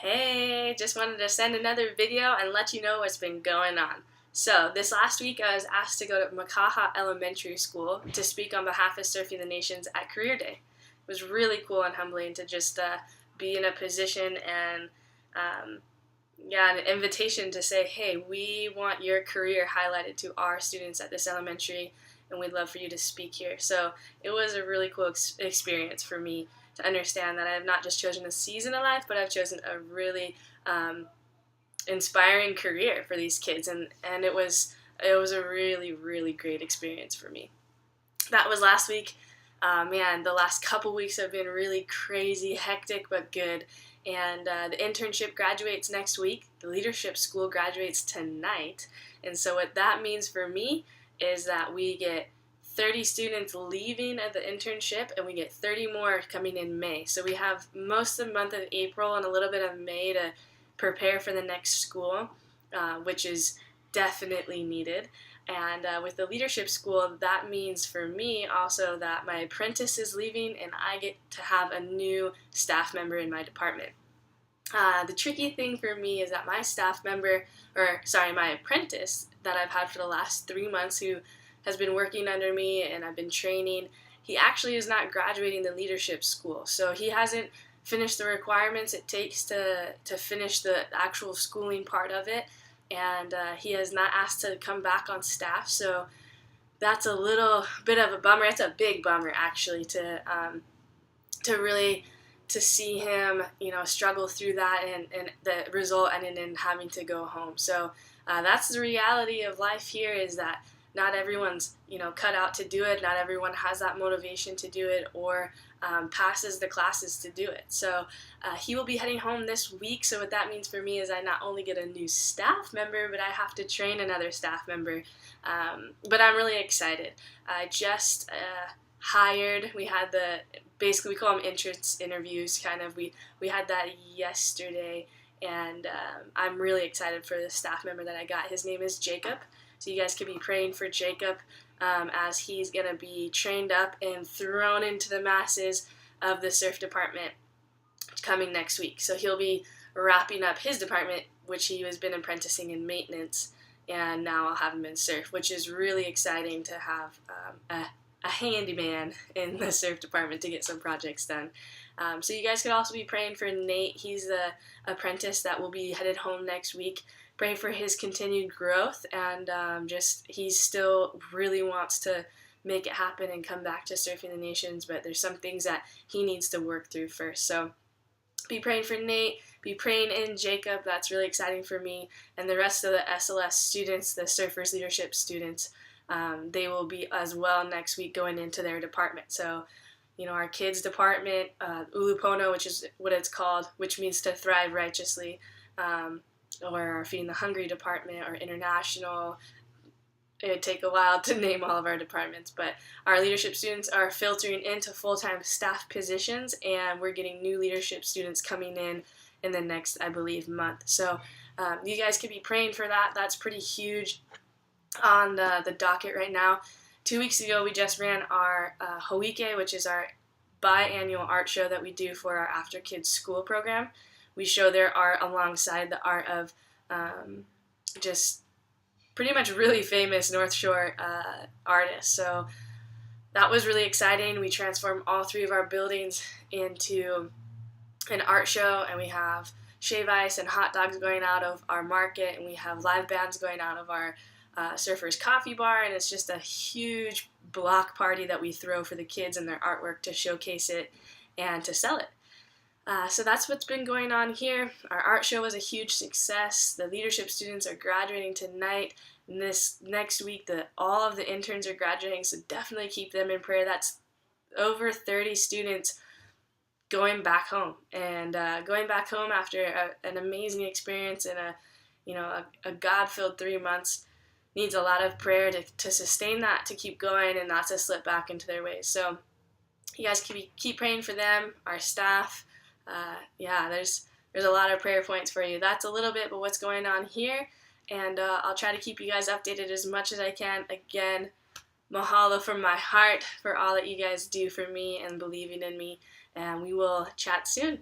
Hey, just wanted to send another video and let you know what's been going on. So, this last week I was asked to go to Makaha Elementary School to speak on behalf of Surfing the Nations at Career Day. It was really cool and humbling to just be in a position and um, an invitation to say, hey, we want your career highlighted to our students at this elementary, and we'd love for you to speak here. So it was a really cool experience for me to understand that I have not just chosen a season of life, but I've chosen a really inspiring career for these kids, and it was a really great experience for me. That was last week. Man, the last couple weeks have been really crazy, hectic, but good. And the internship graduates next week. The leadership school graduates tonight. And so what that means for me is that we get 30 students leaving at the internship, and we get 30 more coming in May. So we have most of the month of April and a little bit of May to prepare for the next school, which is definitely needed. And with the leadership school, that means for me also that my apprentice is leaving and I get to have a new staff member in my department. The tricky thing for me is that my my apprentice that I've had for the last 3 months, who has been working under me and I've been training, he actually is not graduating the leadership school. So he hasn't finished the requirements it takes to finish the actual schooling part of it. And he has not asked to come back on staff, so that's a little bit of a bummer. It's a big bummer, actually, to really to see him, struggle through that, and the result ended in having to go home. So that's the reality of life here, is that not everyone's cut out to do it. Not everyone has that motivation to do it, or passes the classes to do it. So he will be heading home this week. So what that means for me is I not only get a new staff member, but I have to train another staff member. But I'm really excited. I just hired. We had basically we call them entrance interviews. Kind of we had that yesterday, and I'm really excited for the staff member that I got. His name is Jacob. So you guys could be praying for Jacob as he's going to be trained up and thrown into the masses of the surf department coming next week. So he'll be wrapping up his department, which he has been apprenticing in maintenance, and now I'll have him in surf, which is really exciting to have a handyman in the surf department to get some projects done. So you guys could also be praying for Nate. He's the apprentice that will be headed home next week. Pray for his continued growth, and he still really wants to make it happen and come back to Surfing the Nations, but there's some things that he needs to work through first. So be praying for Nate, be praying in Jacob. That's really exciting for me, and the rest of the SLS students, the Surfers Leadership students, they will be as well next week going into their department. So our kids department, Ulupono, which is what it's called, which means to thrive righteously, or our Feeding the Hungry department, or international. It would take a while to name all of our departments, but our leadership students are filtering into full-time staff positions, and we're getting new leadership students coming in the next, I believe, month. So you guys could be praying for that. That's pretty huge on the docket right now. 2 weeks ago, we just ran our Hoike, which is our biannual art show that we do for our After Kids School program. We show their art alongside the art of just pretty much really famous North Shore artists. So that was really exciting. We transformed all 3 of our buildings into an art show, and we have shave ice and hot dogs going out of our market, and we have live bands going out of our Surfers Coffee Bar, and it's just a huge block party that we throw for the kids and their artwork to showcase it and to sell it. So that's what's been going on here. Our art show was a huge success. The leadership students are graduating tonight. And this next week, all of the interns are graduating, so definitely keep them in prayer. That's over 30 students going back home, and going back home after an amazing experience and a God-filled 3 months needs a lot of prayer to sustain that, to keep going, and not to slip back into their ways. So you guys keep praying for them, our staff. There's a lot of prayer points for you. That's a little bit of what's going on here, and I'll try to keep you guys updated as much as I can. Again, mahalo from my heart for all that you guys do for me and believing in me, and we will chat soon.